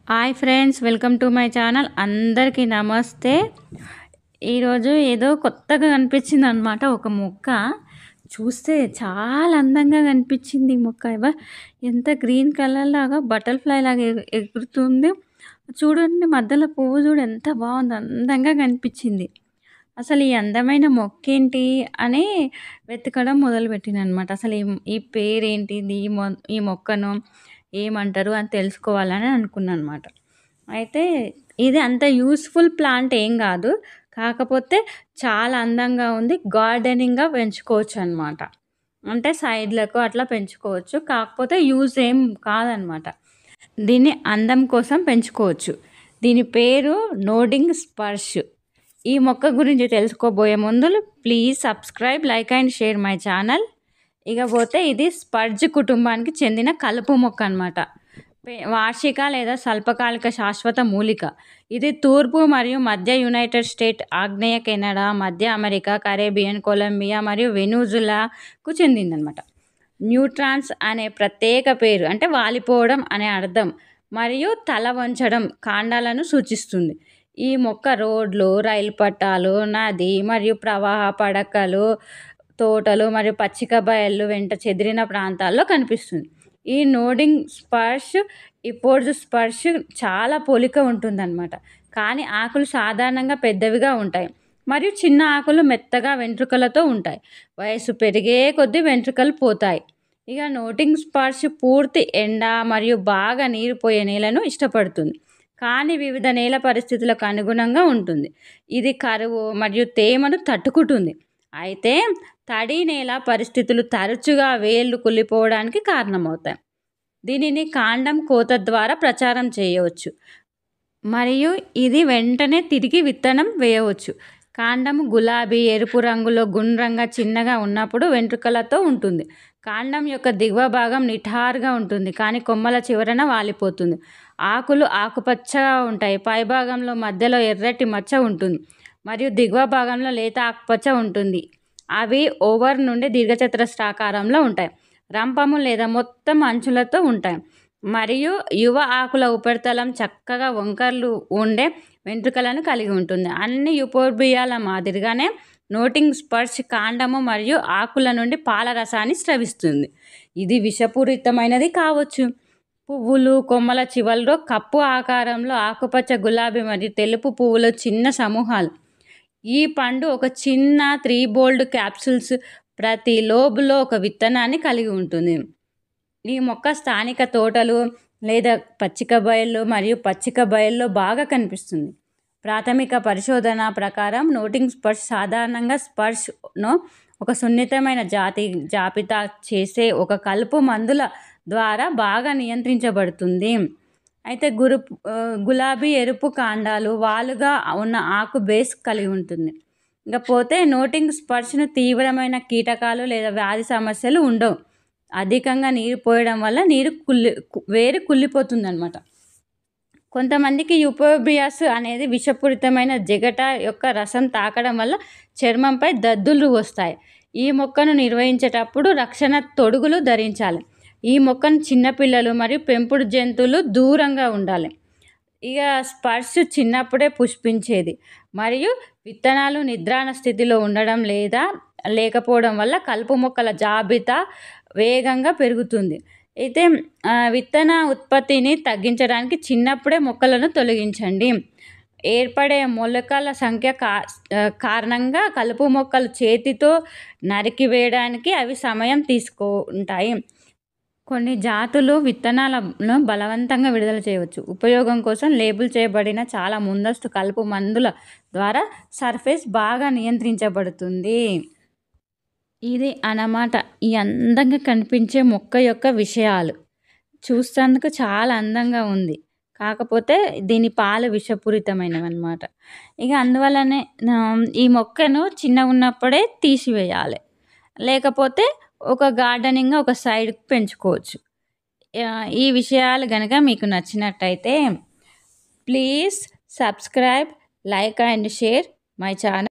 Hi friends, welcome to my channel. అందరికీ నమస్తే. ఈరోజు ఏదో కొత్తగా కనిపించింది అనమాట. ఒక మొక్క చూస్తే చాలా అందంగా కనిపించింది. ఈ మొక్క ఎంత గ్రీన్ కలర్ లాగా బటర్ఫ్లై లాగా ఎగురుతుంది. చూడండి, మధ్యలో పువ్వు చూడు ఎంత బాగుంది, అందంగా కనిపించింది. అసలు ఈ అందమైన మొక్క ఏంటి అని వెతకడం మొదలుపెట్టిన అనమాట. అసలు ఈ పేరేంటిది, ఈ మొక్కను ఏమంటారు అని తెలుసుకోవాలని అనుకున్నాను అనమాట. అయితే ఇది అంత యూస్ఫుల్ ప్లాంట్ ఏం కాదు, కాకపోతే చాలా అందంగా ఉంది. గార్డెనింగ్గా పెంచుకోవచ్చు అనమాట. అంటే సైడ్లకు అట్లా పెంచుకోవచ్చు, కాకపోతే యూజ్ ఏం కాదనమాట. దీన్ని అందం కోసం పెంచుకోవచ్చు. దీని పేరు నోడింగ్ స్పర్ష్. ఈ మొక్క గురించి తెలుసుకోబోయే ముందు please subscribe, like and share my channel. ఇకపోతే ఇది స్పర్జ్ కుటుంబానికి చెందిన కలుపు మొక్క అనమాట. వార్షిక లేదా స్వల్పకాలిక శాశ్వత మూలిక. ఇది తూర్పు మరియు మధ్య యునైటెడ్ స్టేట్, ఆగ్నేయ కెనడా, మధ్య అమెరికా, కరేబియన్, కొలంబియా మరియు వెనుజులాకు చెందిందనమాట. న్యూట్రాన్స్ అనే ప్రత్యేక పేరు అంటే వాలిపోవడం అనే అర్థం మరియు తల వంచడం కాండాలను సూచిస్తుంది. ఈ మొక్క రోడ్లు, రైలు పట్టాలు, నది మరియు ప్రవాహ పడకలు, తోటలు మరియు పచ్చిక బయళ్ళు వెంట చెదిరిన ప్రాంతాల్లో కనిపిస్తుంది. ఈ నోడింగ్ స్పర్ష్ ఇపోర్జ్ స్పర్ష్ చాలా పోలిక ఉంటుందన్నమాట. కానీ ఆకులు సాధారణంగా పెద్దవిగా ఉంటాయి మరియు చిన్న ఆకులు మెత్తగా వెంట్రుకలతో ఉంటాయి. వయసు పెరిగే కొద్దీ వెంట్రుకలు పోతాయి. ఇక నోడింగ్ స్పర్ష్ పూర్తి ఎండ మరియు బాగా నీరు పోయే నేలను ఇష్టపడుతుంది, కానీ వివిధ నేల పరిస్థితులకు అనుగుణంగా ఉంటుంది. ఇది కరువు మరియు తేమను తట్టుకుంటుంది. అయితే తడి నేల పరిస్థితులు తరచుగా వేళ్ళు కుళ్ళిపోవడానికి కారణమవుతాయి. దీనిని కాండం కోత ద్వారా ప్రచారం చేయవచ్చు మరియు ఇది వెంటనే తిరిగి విత్తనం వేయవచ్చు. కాండం గులాబీ, ఎరుపు రంగులో గుండ్రంగా చిన్నగా ఉన్నప్పుడు వెంట్రుకలతో ఉంటుంది. కాండం యొక్క దిగువ భాగం నిఠారుగా ఉంటుంది, కానీ కొమ్మల చివరన వాలిపోతుంది. ఆకులు ఆకుపచ్చగా ఉంటాయి. పైభాగంలో మధ్యలో ఎర్రటి మచ్చ ఉంటుంది మరియు దిగువ భాగంలో లేత ఆకుపచ్చ ఉంటుంది. అవి ఓవర్ నుండి దీర్ఘచతురస్రాకారంలో ఉంటాయి. రంపము లేదా మొత్తం అంచులతో ఉంటాయి మరియు యువ ఆకుల ఉపరితలం చక్కగా వంకర్లు ఉండే వెంట్రుకలను కలిగి ఉంటుంది. అన్ని యుపోర్బియాల మాదిరిగానే నోడింగ్ స్పర్ష్ కాండము మరియు ఆకుల నుండి పాల రసాన్ని స్రవిస్తుంది. ఇది విషపూరితమైనది కావచ్చు. పువ్వులు, కొమ్మల చివరిలో కప్పు ఆకారంలో ఆకుపచ్చ, గులాబీ మరియు తెలుపు పువ్వులు చిన్న సమూహాలు. ఈ పండు ఒక చిన్న 3 బోల్డ్ క్యాప్సూల్స్ ప్రతి లోబులో ఒక విత్తనాన్ని కలిగి ఉంటుంది. ఈ మొక్క స్థానిక తోటలు లేదా పచ్చిక బయళ్ళు మరియు పచ్చిక బయళ్ళలో బాగా కనిపిస్తుంది. ప్రాథమిక పరిశోధన ప్రకారం నోడింగ్ స్పర్ష్ సాధారణంగా స్పర్ష్ను ఒక సున్నితమైన జాబితా చేసే ఒక కలుపు మందుల ద్వారా బాగా నియంత్రించబడుతుంది. అయితే గులాబీ, ఎరుపు కాండాలు, వాలుగా ఉన్న ఆకు బేస్ కలిగి ఉంటుంది. ఇకపోతే నోడింగ్ స్పర్ష్ను తీవ్రమైన కీటకాలు లేదా వ్యాధి సమస్యలు ఉండవు. అధికంగా నీరు పోయడం వల్ల వేరు కుళ్ళిపోతుంది అనమాట. కొంతమందికి యుపోర్బియాస్ అనేది విషపూరితమైన జిగట యొక్క రసం తాకడం వల్ల చర్మంపై దద్దులు వస్తాయి. ఈ మొక్కను నిర్వహించేటప్పుడు రక్షణ తొడుగులు ధరించాలి. ఈ మొక్కను చిన్నపిల్లలు మరియు పెంపుడు జంతువులు దూరంగా ఉండాలి. ఇక స్పర్ష్ చిన్నప్పుడే పుష్పించేది మరియు విత్తనాలు నిద్రాణ స్థితిలో ఉండడం లేదా లేకపోవడం వల్ల కలుపు మొక్కల జాబితా వేగంగా పెరుగుతుంది. అయితే విత్తన ఉత్పత్తిని తగ్గించడానికి చిన్నప్పుడే మొక్కలను తొలగించండి. ఏర్పడే మొలకల సంఖ్య కారణంగా కలుపు మొక్కలు చేతితో నరికివేయడానికి అవి సమయం తీసుకుంటాయి. కొన్ని జాతులు విత్తనాలను బలవంతంగా విడుదల చేయవచ్చు. ఉపయోగం కోసం లేబుల్ చేయబడిన చాలా ముందస్తు కలుపు మందుల ద్వారా సర్ఫేస్ బాగా నియంత్రించబడుతుంది. ఇది అన్నమాట ఈ అందంగా కనిపించే మొక్క యొక్క విషయాలు. చూసేందుకు చాలా అందంగా ఉంది, కాకపోతే దీని పాలు విషపూరితమైనవి అన్నమాట. ఇక అందువల్లనే ఈ మొక్కను చిన్నగా ఉన్నప్పుడే తీసివేయాలి, లేకపోతే ఒక గార్డెనింగ్గా ఒక సైడ్కి పెంచుకోవచ్చు. ఈ విషయాలు కనుక మీకు నచ్చినట్టయితే please subscribe, like and share my channel.